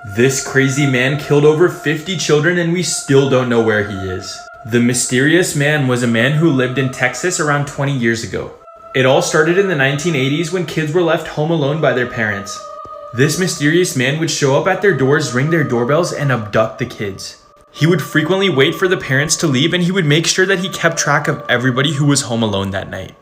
This crazy man killed over 50 children and we still don't know where he is. The mysterious man was a man who lived in Texas around 20 years ago. It all started in the 1980s when kids were left home alone by their parents. This mysterious man would show up at their doors, ring their doorbells, and abduct the kids. He would frequently wait for the parents to leave and he would make sure that he kept track of everybody who was home alone that night.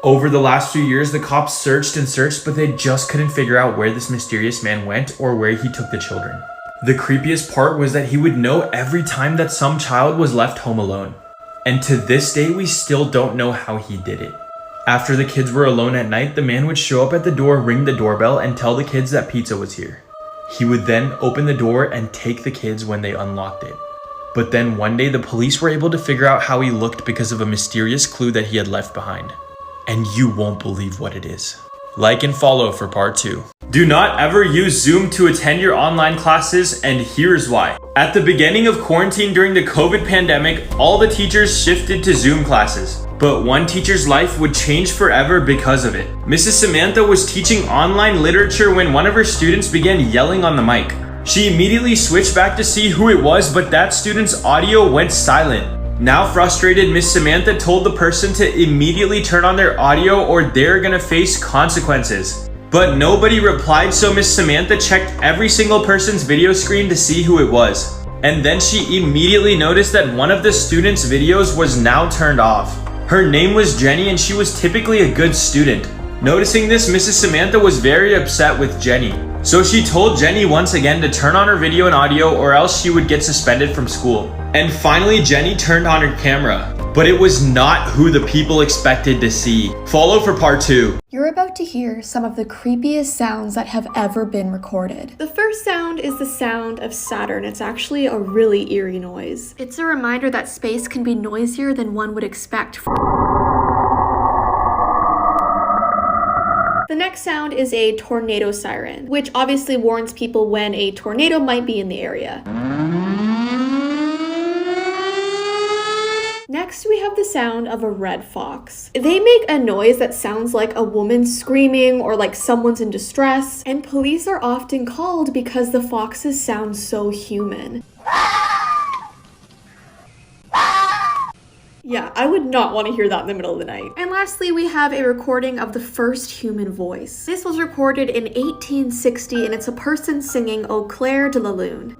Over the last few years, the cops searched and searched, but they just couldn't figure out where this mysterious man went or where he took the children. The creepiest part was that he would know every time that some child was left home alone. And to this day, we still don't know how he did it. After the kids were alone at night, the man would show up at the door, ring the doorbell, and tell the kids that pizza was here. He would then open the door and take the kids when they unlocked it. But then one day, the police were able to figure out how he looked because of a mysterious clue that he had left behind. And you won't believe what it is. Like and follow for part 2. Do not ever use Zoom to attend your online classes, and here's why. At the beginning of quarantine during the COVID pandemic, all the teachers shifted to Zoom classes. But one teacher's life would change forever because of it. Mrs. Samantha was teaching online literature when one of her students began yelling on the mic. She immediately switched back to see who it was, but that student's audio went silent. Now frustrated, Miss Samantha told the person to immediately turn on their audio or they're gonna face consequences. But nobody replied, so Miss Samantha checked every single person's video screen to see who it was. And then she immediately noticed that one of the students' videos was now turned off. Her name was Jenny and she was typically a good student. Noticing this, Mrs. Samantha was very upset with Jenny. So she told Jenny once again to turn on her video and audio or else she would get suspended from school. And finally, Jenny turned on her camera. But it was not who the people expected to see. Follow for part 2. You're about to hear some of the creepiest sounds that have ever been recorded. The first sound is the sound of Saturn. It's actually a really eerie noise. It's a reminder that space can be noisier than one would expect. The next sound is a tornado siren, which obviously warns people when a tornado might be in the area. Next, we have the sound of a red fox. They make a noise that sounds like a woman screaming or like someone's in distress, and police are often called because the foxes sound so human. Yeah, I would not want to hear that in the middle of the night. And lastly, we have a recording of the first human voice. This was recorded in 1860, and it's a person singing Au clair de la lune.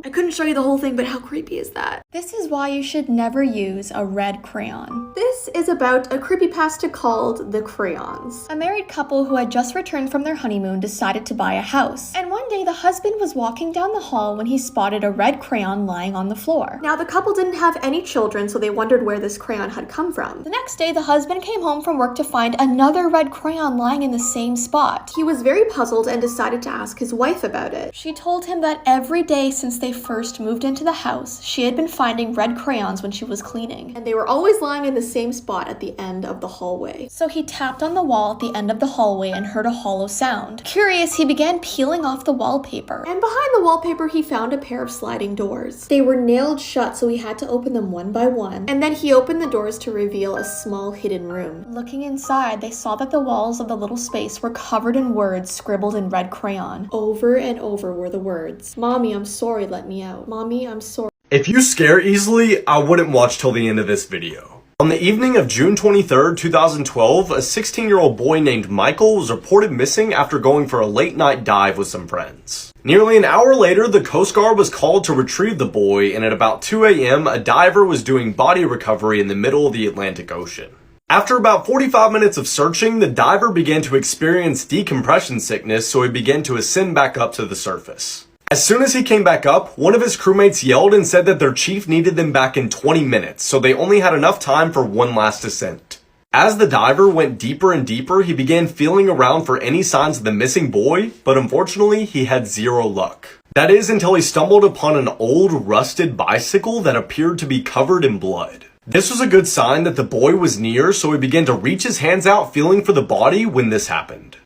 I couldn't show you the whole thing, but how creepy is that? This is why you should never use a red crayon. This is about a creepypasta called The Crayons. A married couple who had just returned from their honeymoon decided to buy a house. And one day the husband was walking down the hall when he spotted a red crayon lying on the floor. Now the couple didn't have any children, so they wondered where this crayon had come from. The next day the husband came home from work to find another red crayon lying in the same spot. He was very puzzled and decided to ask his wife about it. She told him that every day since they first moved into the house, she had been finding red crayons when she was cleaning, and they were always lying in the same spot at the end of the hallway. So he tapped on the wall at the end of the hallway and heard a hollow sound. Curious, he began peeling off the wallpaper, and behind the wallpaper he found a pair of sliding doors. They were nailed shut, so he had to open them one by one, and then he opened the doors to reveal a small hidden room. Looking inside, they saw that the walls of the little space were covered in words scribbled in red crayon. Over and over were the words, "Mommy, I'm sorry, let me out. Mommy, I'm sorry." If you scare easily, I wouldn't watch till the end of this video. On the evening of June 23rd, 2012, a 16-year-old boy named Michael was reported missing after going for a late-night dive with some friends. Nearly an hour later, the Coast Guard was called to retrieve the boy, and at about 2 a.m., a diver was doing body recovery in the middle of the Atlantic Ocean. After about 45 minutes of searching, the diver began to experience decompression sickness, so he began to ascend back up to the surface. As soon as he came back up, one of his crewmates yelled and said that their chief needed them back in 20 minutes, so they only had enough time for one last ascent. As the diver went deeper and deeper, he began feeling around for any signs of the missing boy, but unfortunately, he had zero luck. That is until he stumbled upon an old, rusted bicycle that appeared to be covered in blood. This was a good sign that the boy was near, so he began to reach his hands out feeling for the body when this happened.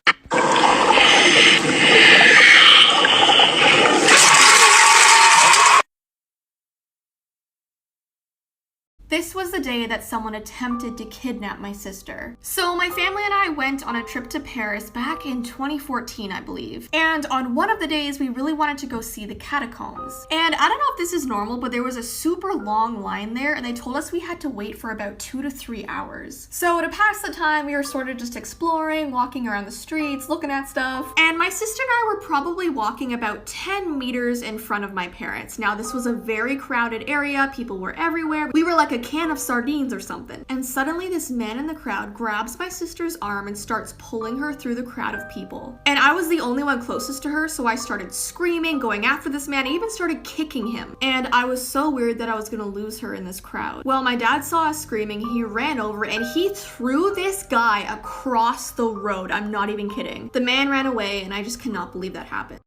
This This was the day that someone attempted to kidnap my sister. So my family and I went on a trip to Paris back in 2014, I believe. And on one of the days, we really wanted to go see the catacombs. And I don't know if this is normal, but there was a super long line there, and they told us we had to wait for about 2 to 3 hours. So to pass the time, we were sort of just exploring, walking around the streets, looking at stuff. And my sister and I were probably walking about 10 meters in front of my parents. Now, this was a very crowded area. People were everywhere. We were like a can of sardines or something. And suddenly this man in the crowd grabs my sister's arm and starts pulling her through the crowd of people. And I was the only one closest to her, so I started screaming, going after this man. I even started kicking him. And I was so worried that I was gonna lose her in this crowd. Well, my dad saw us screaming, he ran over and he threw this guy across the road. I'm not even kidding. The man ran away and I just cannot believe that happened.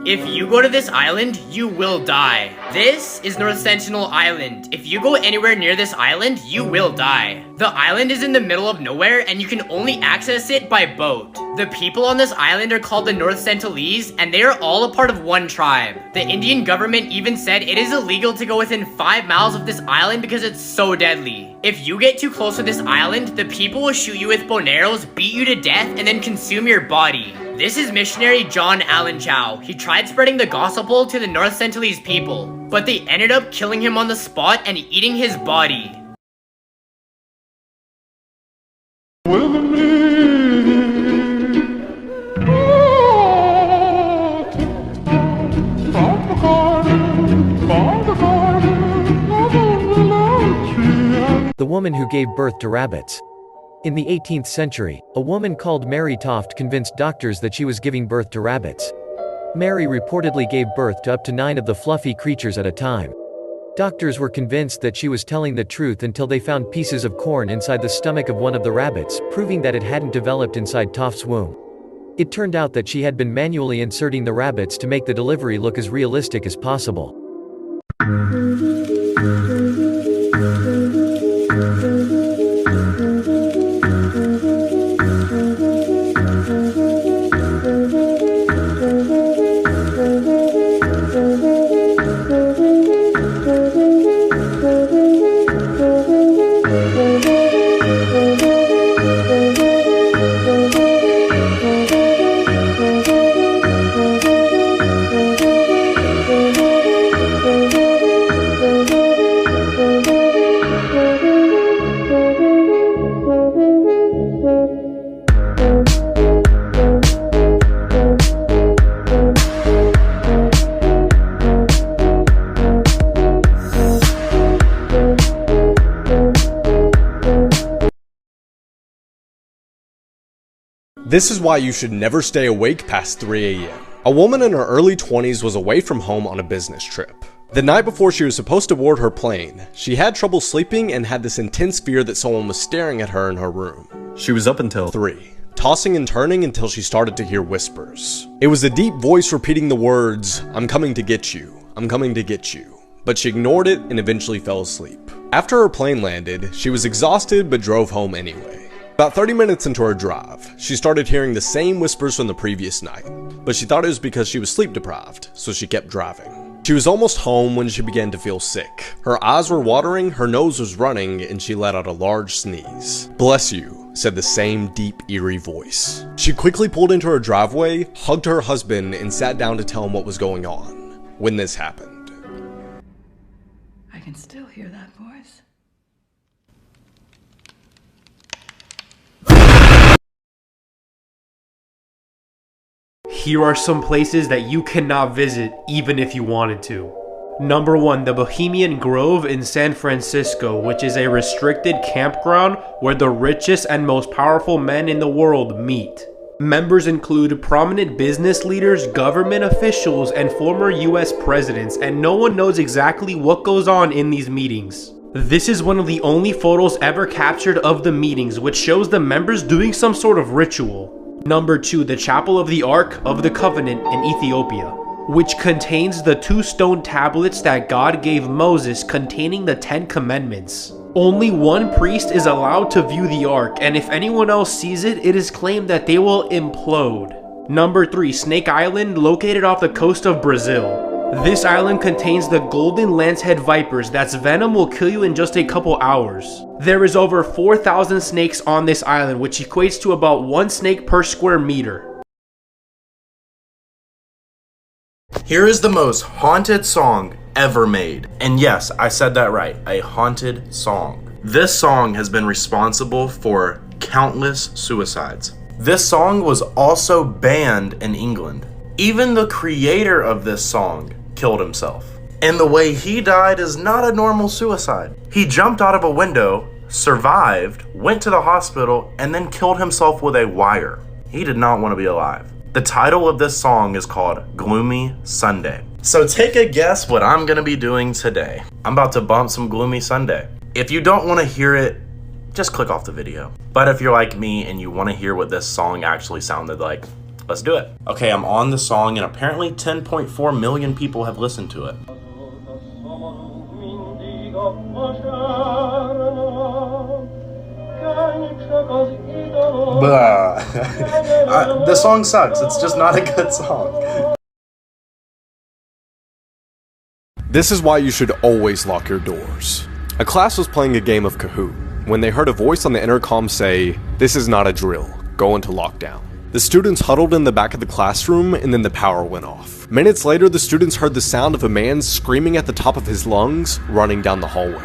If you go to this island, you will die. This is North Sentinel Island. If you go anywhere near this island, you will die. The island is in the middle of nowhere and you can only access it by boat. The people on this island are called the North Sentinelese and they are all a part of one tribe. The Indian government even said it is illegal to go within 5 miles of this island because it's so deadly. If you get too close to this island, the people will shoot you with bow arrows, beat you to death, and then consume your body. This is missionary John Allen Chow. He tried spreading the gospel to the North Sentinelese people, but they ended up killing him on the spot and eating his body. The woman who gave birth to rabbits. In the 18th century, a woman called Mary Toft convinced doctors that she was giving birth to rabbits. Mary reportedly gave birth to up to 9 of the fluffy creatures at a time. Doctors were convinced that she was telling the truth until they found pieces of corn inside the stomach of one of the rabbits, proving that it hadn't developed inside Toft's womb. It turned out that she had been manually inserting the rabbits to make the delivery look as realistic as possible. This is why you should never stay awake past 3 a.m. A woman in her early 20s was away from home on a business trip. The night before she was supposed to board her plane, she had trouble sleeping and had this intense fear that someone was staring at her in her room. She was up until 3, tossing and turning until she started to hear whispers. It was a deep voice repeating the words, "I'm coming to get you, I'm coming to get you." But she ignored it and eventually fell asleep. After her plane landed, she was exhausted but drove home anyway. About 30 minutes into her drive, she started hearing the same whispers from the previous night, but she thought it was because she was sleep deprived, so she kept driving. She was almost home when she began to feel sick. Her eyes were watering, her nose was running, and she let out a large sneeze. "Bless you," said the same deep, eerie voice. She quickly pulled into her driveway, hugged her husband, and sat down to tell him what was going on. When this happened, I can still hear that voice. Here are some places that you cannot visit even if you wanted to. Number 1, the Bohemian Grove in San Francisco, which is a restricted campground where the richest and most powerful men in the world meet. Members include prominent business leaders, government officials, and former US presidents, and no one knows exactly what goes on in these meetings. This is one of the only photos ever captured of the meetings, which shows the members doing some sort of ritual. Number 2, the Chapel of the Ark of the Covenant in Ethiopia, which contains the 2 stone tablets that God gave Moses containing the 10 commandments. Only one priest is allowed to view the ark, and if anyone else sees it, it is claimed that they will implode. Number 3, Snake Island, located off the coast of Brazil. This island contains the golden lancehead vipers that's venom will kill you in just a couple hours. There is over 4,000 snakes on this island, which equates to about 1 snake per square meter. Here is the most haunted song ever made. And yes, I said that right, a haunted song. This song has been responsible for countless suicides. This song was also banned in England. Even the creator of this song killed himself. And the way he died is not a normal suicide. He jumped out of a window, survived, went to the hospital, and then killed himself with a wire. He did not want to be alive. The title of this song is called Gloomy Sunday. So take a guess what I'm gonna be doing today. I'm about to bump some Gloomy Sunday. If you don't want to hear it, just click off the video. But if you're like me and you want to hear what this song actually sounded like, let's do it. Okay, I'm on the song and apparently 10.4 million people have listened to it. The song sucks. It's just not a good song. This is why you should always lock your doors. A class was playing a game of Kahoot when they heard a voice on the intercom say, "This is not a drill. Go into lockdown." The students huddled in the back of the classroom and then the power went off. Minutes later, the students heard the sound of a man screaming at the top of his lungs, running down the hallway.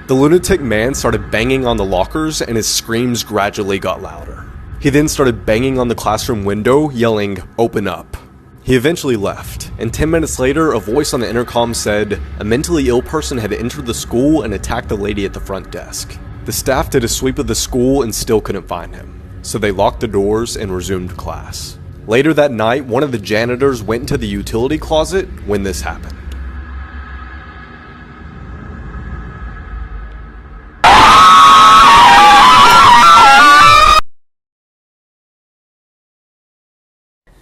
The lunatic man started banging on the lockers and his screams gradually got louder. He then started banging on the classroom window, yelling, "Open up." He eventually left, and 10 minutes later, a voice on the intercom said, a mentally ill person had entered the school and attacked the lady at the front desk. The staff did a sweep of the school and still couldn't find him, so they locked the doors and resumed class. Later that night, one of the janitors went into the utility closet when this happened.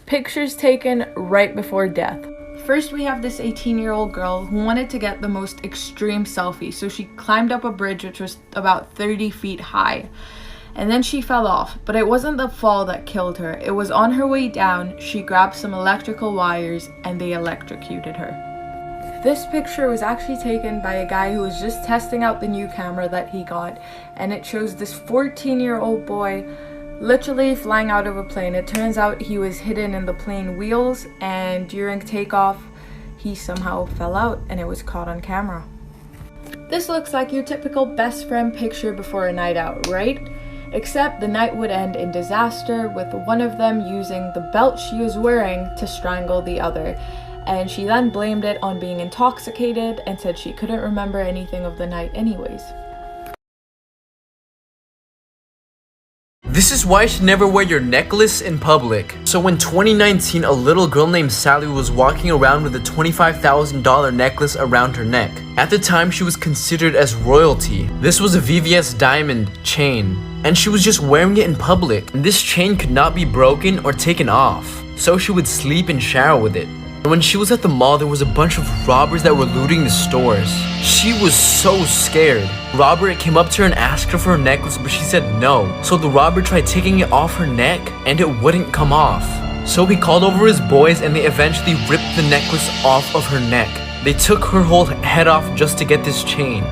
Pictures taken right before death. First, we have this 18-year-old girl who wanted to get the most extreme selfie, so she climbed up a bridge which was about 30 feet high. And then she fell off, but it wasn't the fall that killed her. It was on her way down, she grabbed some electrical wires and they electrocuted her. This picture was actually taken by a guy who was just testing out the new camera that he got, and it shows this 14-year-old boy literally flying out of a plane. It turns out he was hidden in the plane wheels, and during takeoff he somehow fell out and it was caught on camera. This looks like your typical best friend picture before a night out, right? Except the night would end in disaster, with one of them using the belt she was wearing to strangle the other, and she then blamed it on being intoxicated and said she couldn't remember anything of the night anyways. This is why you should never wear your necklace in public. So in 2019, a little girl named Sally was walking around with a $25,000 necklace around her neck. At the time, she was considered as royalty. This was a VVS diamond chain, and she was just wearing it in public. And this chain could not be broken or taken off, so she would sleep and shower with it. And when she was at the mall, there was a bunch of robbers that were looting the stores. She was so scared. Robber came up to her and asked her for her necklace, but she said no. So the robber tried taking it off her neck, and it wouldn't come off. So he called over his boys, and they eventually ripped the necklace off of her neck. They took her whole head off just to get this chain.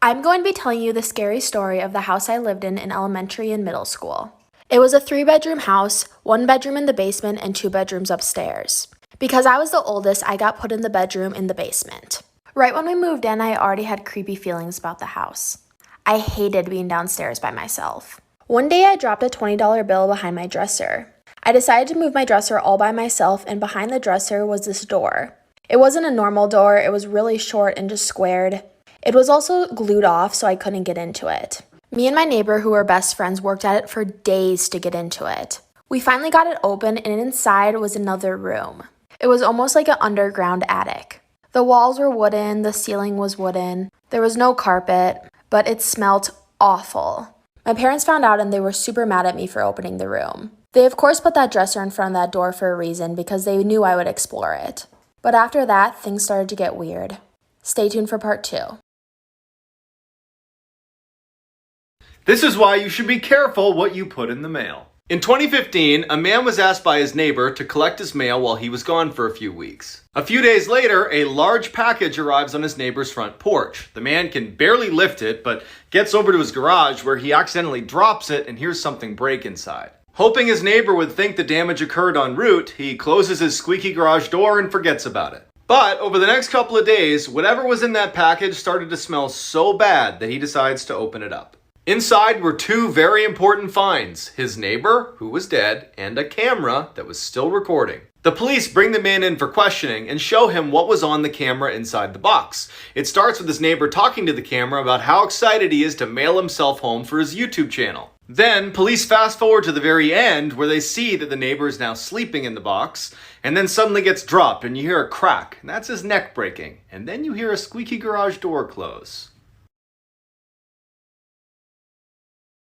I'm going to be telling you the scary story of the house I lived in elementary and middle school. It was a 3-bedroom house, 1 bedroom in the basement, and 2 bedrooms upstairs. Because I was the oldest, I got put in the bedroom in the basement. Right when we moved in, I already had creepy feelings about the house. I hated being downstairs by myself. One day I dropped a $20 bill behind my dresser. I decided to move my dresser all by myself, and behind the dresser was this door. It wasn't a normal door, it was really short and just squared. It was also glued off, so I couldn't get into it. Me and my neighbor, who were best friends, worked at it for days to get into it. We finally got it open, and inside was another room. It was almost like an underground attic. The walls were wooden, the ceiling was wooden, there was no carpet, but it smelt awful. My parents found out and they were super mad at me for opening the room. They of course put that dresser in front of that door for a reason because they knew I would explore it. But after that, things started to get weird. Stay tuned for part 2. This is why you should be careful what you put in the mail. In 2015, a man was asked by his neighbor to collect his mail while he was gone for a few weeks. A few days later, a large package arrives on his neighbor's front porch. The man can barely lift it, but gets over to his garage where he accidentally drops it and hears something break inside. Hoping his neighbor would think the damage occurred en route, he closes his squeaky garage door and forgets about it. But over the next couple of days, whatever was in that package started to smell so bad that he decides to open it up. Inside were 2 very important finds, his neighbor, who was dead, and a camera that was still recording. The police bring the man in for questioning and show him what was on the camera inside the box. It starts with his neighbor talking to the camera about how excited he is to mail himself home for his YouTube channel. Then, police fast forward to the very end where they see that the neighbor is now sleeping in the box, and then suddenly gets dropped and you hear a crack, and that's his neck breaking. And then you hear a squeaky garage door close.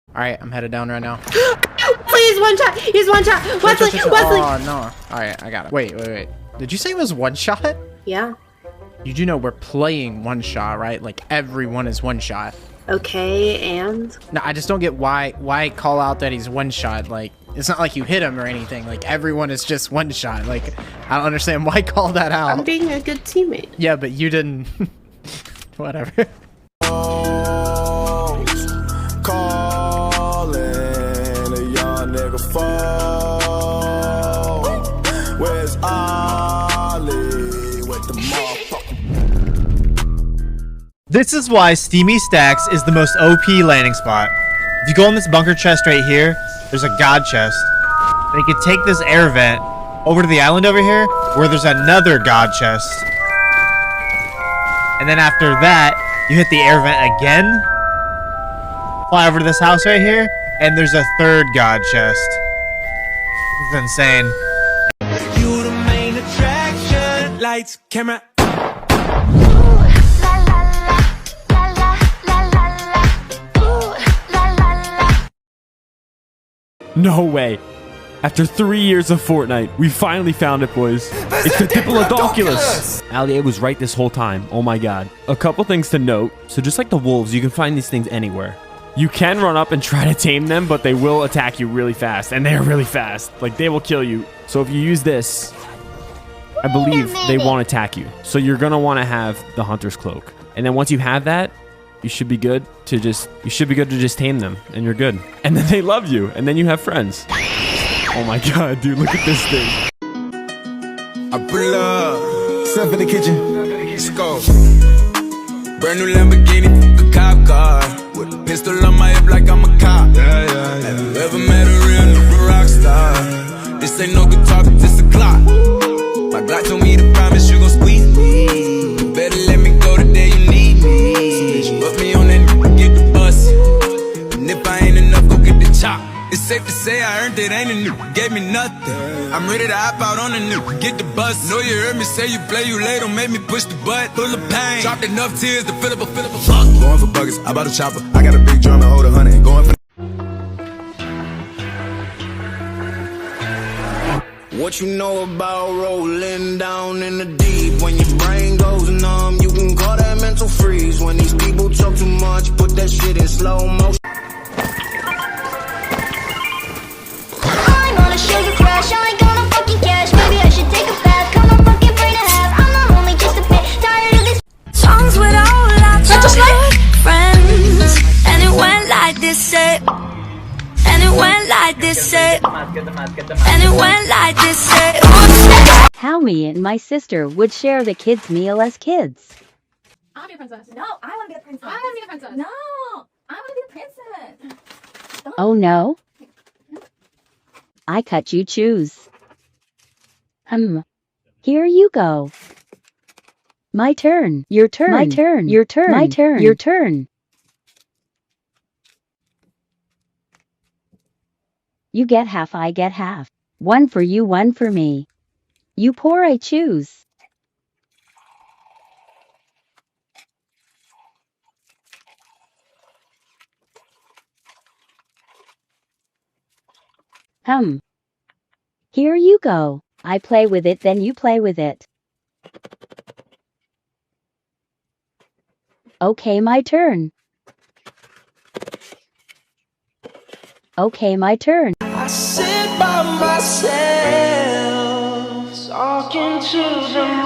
Alright, I'm headed down right now. Please, one shot! He's one shot! Wesley! Oh, no. Alright, I got it. Wait. Did you say it was one shot? Yeah. You do know we're playing one shot, right? Like, everyone is one shot. Okay, and? No, I just don't get why call out that he's one shot. Like, it's not like you hit him or anything. Like, everyone is just one shot. Like, I don't understand why call that out. I'm being a good teammate. Yeah, but you didn't... Whatever. Where's Ollie with the motherfucker? This is why Steamy Stacks is the most OP landing spot. If you go in this bunker chest right here, there's a god chest. And you can take this air vent over to the island over here, where there's another god chest. And then after that, you hit the air vent again, fly over to this house right here, and there's a third god chest. It's insane. You the main attraction. Lights, camera. No way. After 3 years of Fortnite, we finally found it, boys. It's the Diplodocus! Allier was right this whole time. Oh my god. A couple things to note. So just like the wolves, you can find these things anywhere. You can run up and try to tame them, but they will attack you really fast. And they are really fast. Like, they will kill you. So if you use this, I believe they won't attack you. So you're going to want to have the Hunter's Cloak. And then once you have that, you should be good to just tame them. And you're good. And then they love you. And then you have friends. Oh my god, dude, look at this thing. I pull up, step in the kitchen. Let's go. Brand new Lamborghini, a cop car. With a pistol on my hip like I'm a cop. Have you ever met a real nigga rock star? This ain't no guitar, but this a clock. My Glock told me to promise you gon' squeeze me. Better let me go the day you need me. Put me on that nigga, get the bus. And if I ain't enough, go get the chop. It's safe to say I earned it, ain't a nigga gave me nothing. I'm ready to hop out on a nigga, get the bus. Know you heard me say you play, you late, don't make me push the butt. Full of pain, dropped enough tears to fill up a bucket. Going for buckets, I bought a chopper. I got a big drum to hold 100. Going for what you know about rolling down in the deep? When your brain goes numb, you can call that mental freeze. When these people talk too much, put that shit in slow motion. Show you crash, I ain't gonna fucking cash. Maybe I should take a bath, cut my fucking brain in half. I'm not only just a bit tired of this. Songs with all our childhood friends. And it went like this, and it went like this, and it went like this. How me and my sister would share the kids' meal as kids. I want to be a princess. No, I want to be a princess. I want to be a princess. No, I want to be a princess. Oh no? I cut you choose. Here you go. My turn. Your turn. My turn. Your turn. My turn. Your turn. You get half, I get half. One for you, one for me. You pour, I choose. Here you go. I play with it, then you play with it. Okay, my turn. Okay, my turn. I sit by myself, talking to the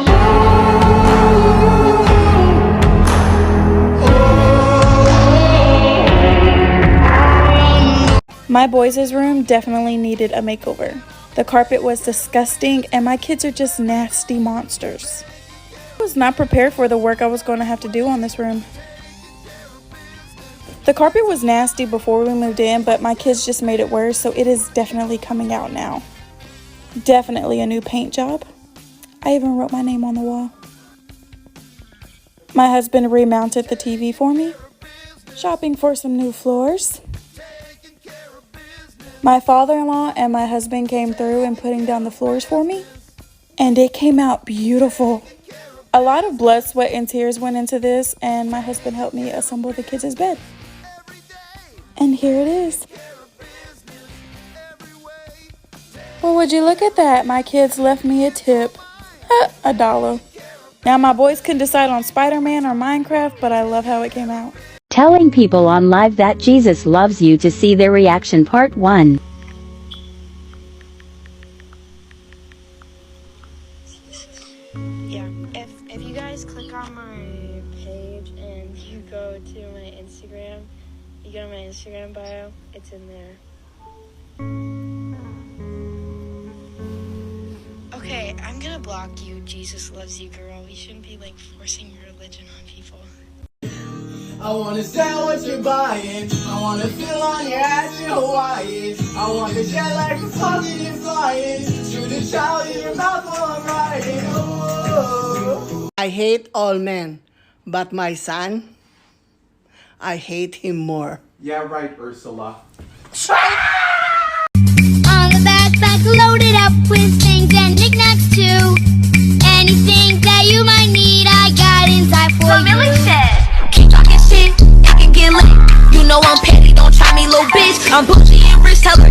My boys' room definitely needed a makeover. The carpet was disgusting and my kids are just nasty monsters. I was not prepared for the work I was going to have to do on this room. The carpet was nasty before we moved in, but my kids just made it worse, so it is definitely coming out now. Definitely a new paint job. I even wrote my name on the wall. My husband remounted the TV for me. Shopping for some new floors. My father-in-law and my husband came through and putting down the floors for me. And it came out beautiful. A lot of blood, sweat, and tears went into this, and my husband helped me assemble the kids' bed. And here it is. Well, would you look at that? My kids left me a tip. $1. Now, my boys can decide on Spider-Man or Minecraft, but I love how it came out. Telling people on live that Jesus loves you to see their reaction part 1. Yeah, if you guys click on my page and you go to my Instagram, you go to my Instagram bio, it's in there. Okay, I'm gonna block you, Jesus loves you girl. You shouldn't be like forcing your religion on people. I wanna sell what you're buying. I wanna feel on your ass in Hawaii. I wanna jet like a positive flying. Shoot a child in your mouth while I'm riding. Oh. I hate all men, but my son, I hate him more. Yeah, right, Ursula. On the backpack loaded up with things and knickknacks too. Anything that you might need, I got inside for you. Keep talking shit, it can get lit. You know I'm petty, don't try me, little bitch. I'm bougie and rich, tell her